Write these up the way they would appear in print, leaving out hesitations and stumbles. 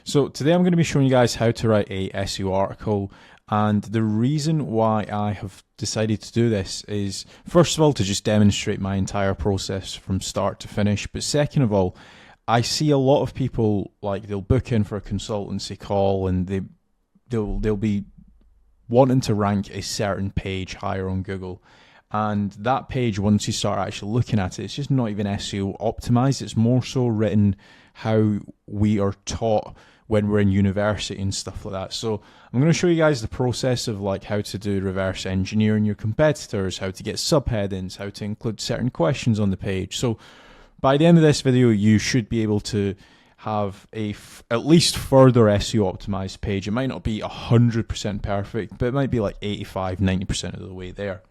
So today I'm going to be showing you guys how to write a SEO article, and the reason why I have decided to do this is, first of all, to just demonstrate my entire process from start to finish, but second of all, I see a lot of people, like, they'll book in for a consultancy call and they'll be wanting to rank a certain page higher on Google. And that page, once you start actually looking at it, it's just not even SEO optimized. It's more so written how we are taught when we're in university and stuff like that. So I'm going to show you guys the process of like how to do reverse engineering your competitors, how to get subheadings, how to include certain questions on the page. So by the end of this video, you should be able to have at least further SEO optimized page. It might not be 100% perfect, but it might be like 85, 90% of the way there.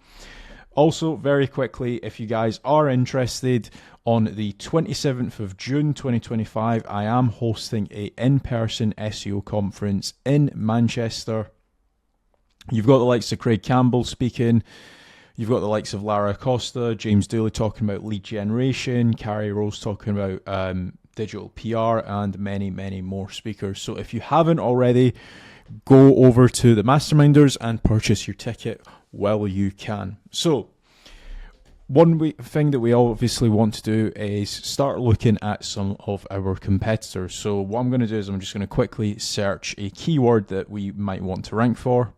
Also, very quickly, if you guys are interested, on the 27th of June 2025, I am hosting a in-person SEO conference in Manchester. You've got the likes of Craig Campbell speaking. You've got the likes of Lara Acosta, James Dooley talking about lead generation, Carrie Rose talking about digital PR, and many, many more speakers. So if you haven't already, go over to the Masterminders and purchase your ticket while you can. So one thing that we obviously want to do is start looking at some of our competitors. So what I'm going to do is I'm just going to quickly search a keyword that we might want to rank for.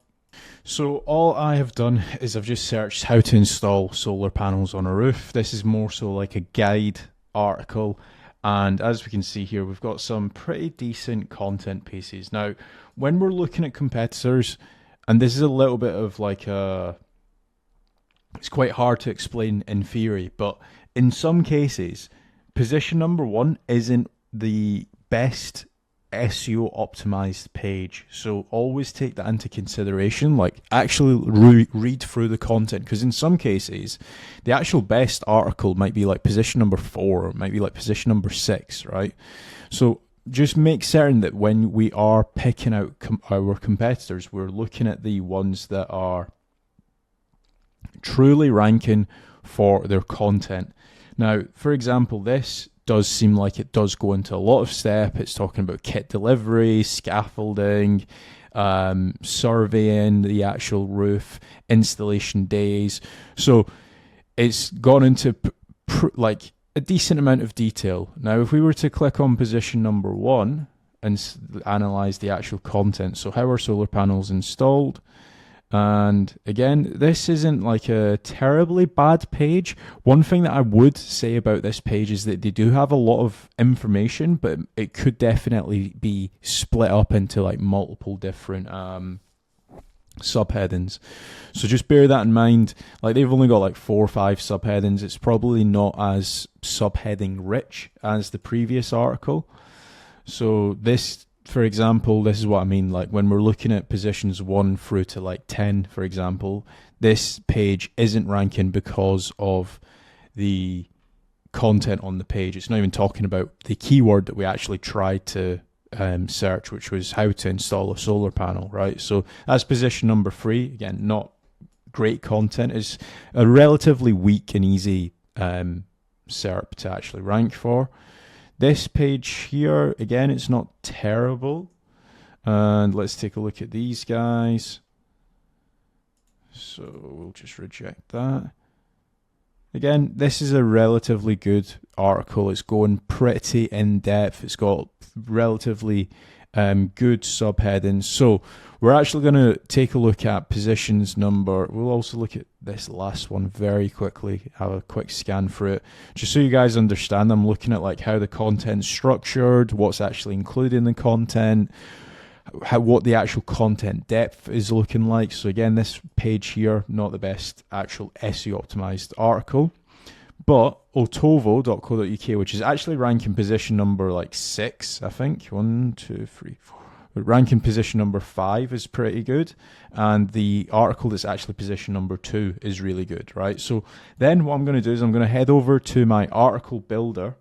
So all I have done is I've just searched how to install solar panels on a roof. This is more so like a guide article. And as we can see here, we've got some pretty decent content pieces. Now, when we're looking at competitors, and this is a little bit of like it's quite hard to explain in theory, but in some cases, position number one isn't the best SEO optimized page. So always take that into consideration, like actually read through the content, because in some cases, the actual best article might be like position number 4, or it might be like position number 6, right? So just make certain that when we are picking out our competitors, we're looking at the ones that are truly ranking for their content. Now, for example, this does seem like it does go into a lot of step. It's talking about kit delivery, scaffolding, surveying the actual roof, installation days. So it's gone into like a decent amount of detail. Now, if we were to click on position number 1 and analyze the actual content, so how are solar panels installed? And again, this isn't like a terribly bad page. One thing that I would say about this page is that they do have a lot of information, but it could definitely be split up into like multiple different subheadings. So just bear that in mind. Like, they've only got like 4 or 5 subheadings. It's probably not as subheading rich as the previous article. So this, for example, this is what I mean. Like, when we're looking at positions 1 through to like 10, for example, this page isn't ranking because of the content on the page. It's not even talking about the keyword that we actually tried to search, which was how to install a solar panel, right? So that's position number 3. Again, not great content. It's a relatively weak and easy SERP to actually rank for. This page here, again, it's not terrible. And let's take a look at these guys. So we'll just reject that. Again, this is a relatively good article. It's going pretty in depth. It's got relatively good subheadings. So we're actually going to take a look at positions number. We'll also look at this last one very quickly, have a quick scan through it, just so you guys understand. I'm looking at like how the content's structured, what's actually included in the content, what the actual content depth is looking like. So again, this page here, not the best actual SEO optimized article, but otovo.co.uk, which is actually ranking position number like 6, I think. 1, 2, 3, 4. But ranking position number 5 is pretty good, and the article that's actually position number 2 is really good, right? So then what I'm going to do is I'm going to head over to my article builder.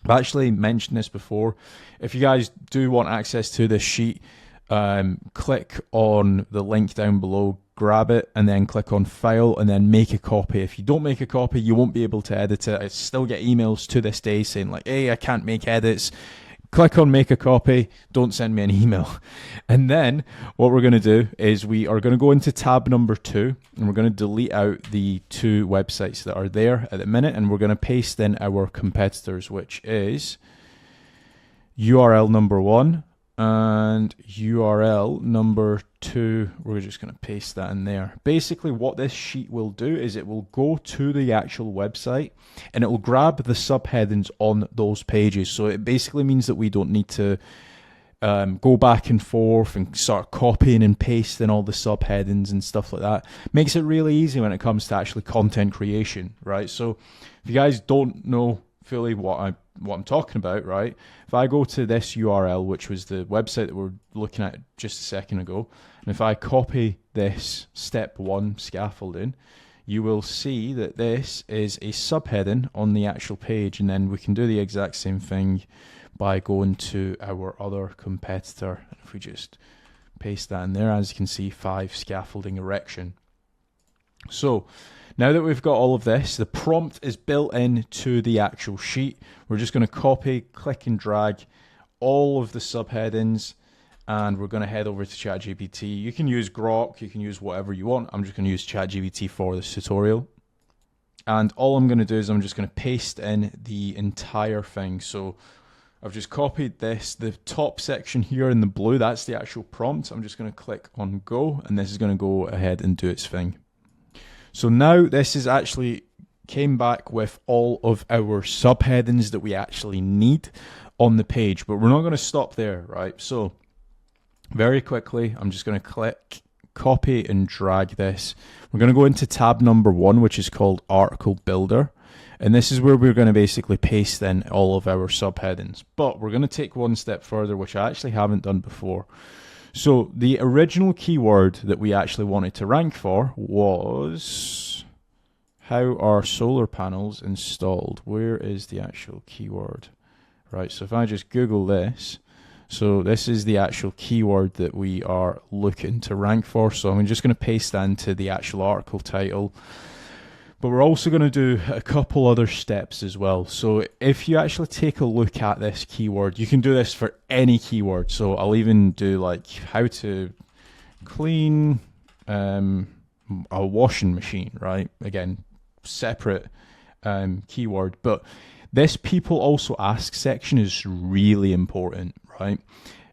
I've actually mentioned this before. If you guys do want access to this sheet, click on the link down below, grab it, and then click on File, and then make a copy. If you don't make a copy, you won't be able to edit it. I still get emails to this day saying like, hey, I can't make edits. Click on make a copy, don't send me an email. And then what we're going to do is we are going to go into tab number 2 and we're going to delete out the 2 websites that are there at the minute, and we're going to paste in our competitors, which is URL number 1 and URL number 2. We're just going to paste that in there. Basically what this sheet will do is it will go to the actual website and it will grab the subheadings on those pages. So it basically means that we don't need to go back and forth and start copying and pasting all the subheadings and stuff like that. Makes it really easy when it comes to actually content creation, right? So if you guys don't know fully what I'm talking about, right? If I go to this URL, which was the website that we're looking at just a second ago, and if I copy this step 1 scaffolding, you will see that this is a subheading on the actual page, and then we can do the exact same thing by going to our other competitor. If we just paste that in there, as you can see, 5 scaffolding erection. So now that we've got all of this, the prompt is built into the actual sheet. We're just going to copy, click and drag all of the subheadings, and we're going to head over to ChatGPT. You can use Grok, you can use whatever you want. I'm just going to use ChatGPT for this tutorial. And all I'm going to do is I'm just going to paste in the entire thing. So I've just copied this, the top section here in the blue, that's the actual prompt. I'm just going to click on go, and this is going to go ahead and do its thing. So now this is actually came back with all of our subheadings that we actually need on the page, but we're not going to stop there, right? So very quickly, I'm just going to click, copy and drag this. We're going to go into tab number 1, which is called Article Builder. And this is where we're going to basically paste in all of our subheadings. But we're going to take one step further, which I actually haven't done before. So the original keyword that we actually wanted to rank for was how are solar panels installed? Where is the actual keyword? Right, so if I just Google this, so this is the actual keyword that we are looking to rank for. So I'm just going to paste that into the actual article title. But we're also going to do a couple other steps as well. So if you actually take a look at this keyword, you can do this for any keyword. So I'll even do like how to clean a washing machine, right? Again, separate keyword. But this people also ask section is really important, right?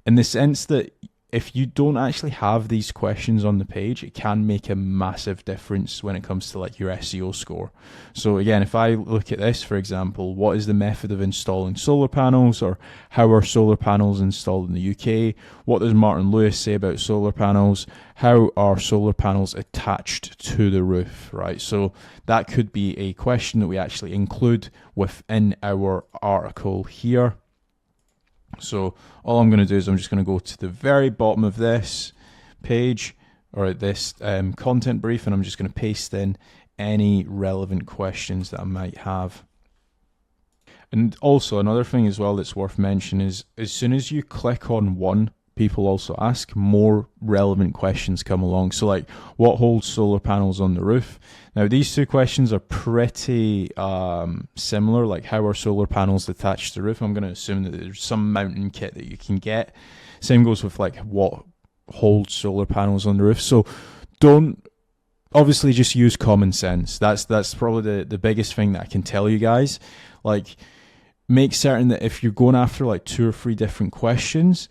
In the sense that if you don't actually have these questions on the page, it can make a massive difference when it comes to like your SEO score. So again, if I look at this, for example, what is the method of installing solar panels, or how are solar panels installed in the UK? What does Martin Lewis say about solar panels? How are solar panels attached to the roof, right? So that could be a question that we actually include within our article here. So all I'm going to do is I'm just going to go to the very bottom of this page, or this content brief, and I'm just going to paste in any relevant questions that I might have. And also another thing as well that's worth mentioning is as soon as you click on one, people also ask, more relevant questions come along. So like, what holds solar panels on the roof? Now these two questions are pretty similar, like how are solar panels attached to the roof? I'm going to assume that there's some mounting kit that you can get. Same goes with like what holds solar panels on the roof. So don't, obviously just use common sense. That's probably the biggest thing that I can tell you guys. Like, make certain that if you're going after like 2 or 3 different questions,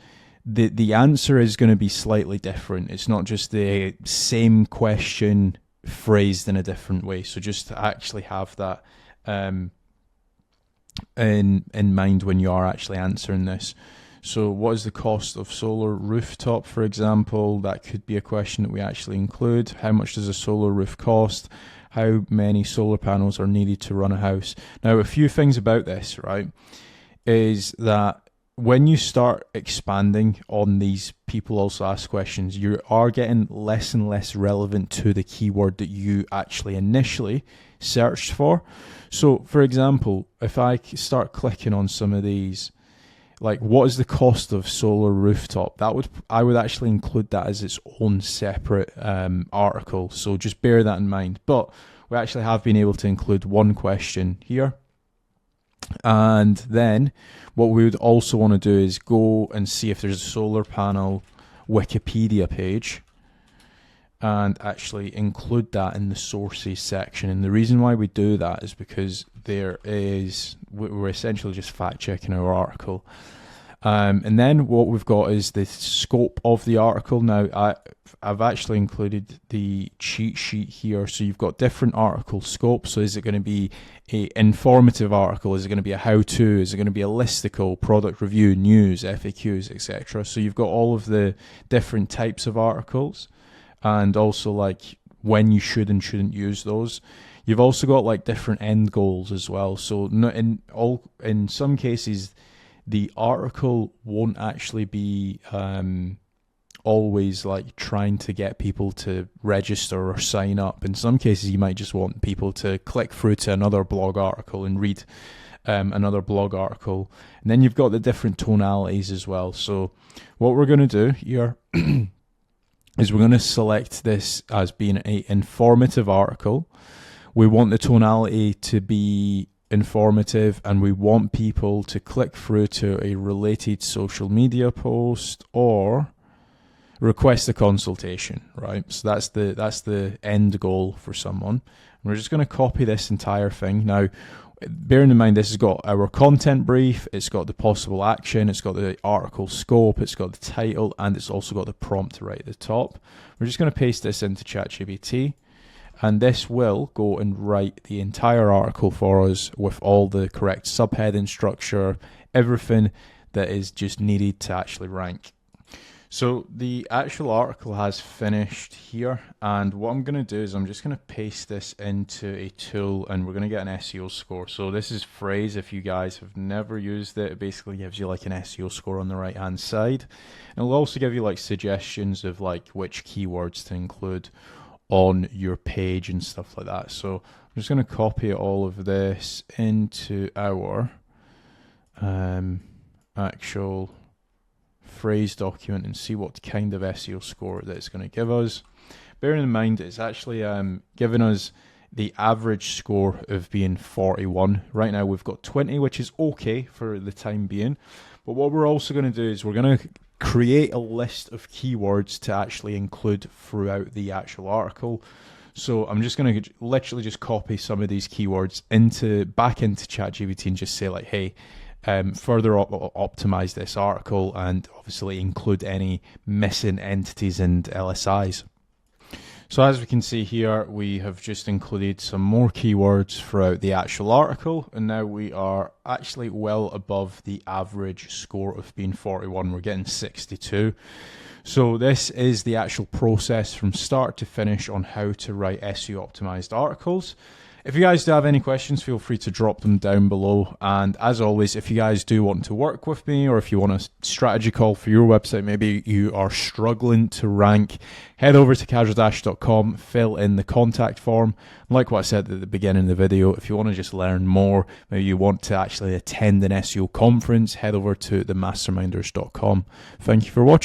the answer is going to be slightly different. It's not just the same question phrased in a different way. So just to actually have that in mind when you are actually answering this. So what is the cost of solar rooftop, for example? That could be a question that we actually include. How much does a solar roof cost? How many solar panels are needed to run a house? Now, a few things about this, right, is that when you start expanding on these people also ask questions, you are getting less and less relevant to the keyword that you actually initially searched for. So, for example, if I start clicking on some of these, like what is the cost of solar rooftop? I would actually include that as its own separate article. So just bear that in mind. But we actually have been able to include one question here. And then what we would also want to do is go and see if there's a solar panel Wikipedia page and actually include that in the sources section. And the reason why we do that is because we're essentially just fact checking our article. And then what we've got is the scope of the article. Now, I've actually included the cheat sheet here. So you've got different article scopes. So is it going to be an informative article? Is it going to be a how-to? Is it going to be a listicle, product review, news, FAQs, etc.? So you've got all of the different types of articles, and also like when you should and shouldn't use those. You've also got like different end goals as well. So in some cases, the article won't actually be always like trying to get people to register or sign up. In some cases, you might just want people to click through to another blog article and read another blog article. And then you've got the different tonalities as well. So what we're going to do here is we're going to select this as being an informative article. We want the tonality to be informative, and we want people to click through to a related social media post or request a consultation, right? So that's the end goal for someone. And we're just going to copy this entire thing. Now, bearing in mind this has got our content brief, it's got the possible action, it's got the article scope, it's got the title, and it's also got the prompt right at the top. We're just going to paste this into ChatGPT. And this will go and write the entire article for us with all the correct subheading structure, everything that is just needed to actually rank. So the actual article has finished here, and what I'm going to do is I'm just going to paste this into a tool, and we're going to get an SEO score. So this is Phrase. If you guys have never used it, it basically gives you like an SEO score on the right hand side. And it'll also give you like suggestions of like which keywords to include on your page and stuff like that. So I'm just going to copy all of this into our actual Phrase document and see what kind of SEO score that it's going to give us. Bearing in mind it's actually giving us the average score of being 41. Right now we've got 20, which is okay for the time being. But what we're also going to do is we're going to create a list of keywords to actually include throughout the actual article. So I'm just going to literally just copy some of these keywords back into ChatGPT and just say like, hey, further optimize this article and obviously include any missing entities and LSIs. So as we can see here, we have just included some more keywords throughout the actual article, and now we are actually well above the average score of being 41. We're getting 62. So this is the actual process from start to finish on how to write SEO optimized articles. If you guys do have any questions, feel free to drop them down below. And as always, if you guys do want to work with me, or if you want a strategy call for your website, maybe you are struggling to rank, head over to casualdash.com, fill in the contact form. Like what I said at the beginning of the video, if you want to just learn more, maybe you want to actually attend an SEO conference, head over to themasterminders.com. Thank you for watching.